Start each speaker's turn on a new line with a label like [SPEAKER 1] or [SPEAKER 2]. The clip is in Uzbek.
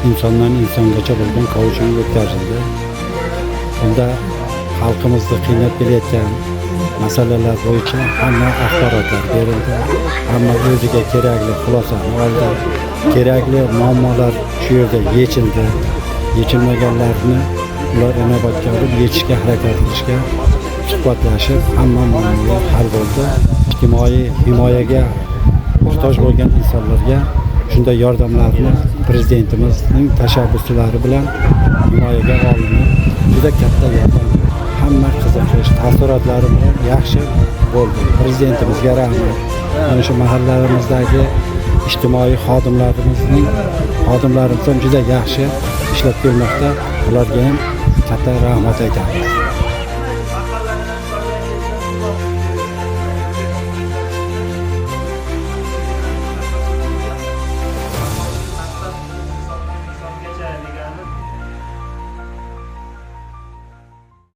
[SPEAKER 1] İnsandan insongacha bo'lgan kavuşum o'tkazildi. Bunda xalqimizni qiynab kelayotgan masalalar bo'yicha hamma axborotlar berildi. Hamma o'ziga kerakli xulosani oldi. Kerakli muammolar shu yerda yechildi. Yechilmaganlarni ular inobatga olib yechishga harakat qilishga suhbatlashib, hamma muammolar hal bo'ldi. Ijtimoiy himoyaga muhtoj bo'lgan insonlarga shunday yordamlarni prezidentimizning tashabbuslari bilan himoyaga olinib, juda katta yordam, hamma qiziqish, taassurotlari bilan yaxshi bo'ldi. Prezidentimizga rahmat. Mana shu mahallalarimizdagi ijtimoiy xodimlarimiz ham juda yaxshi ishlab kelmoqda. Ularga ham katta rahmat aytamiz.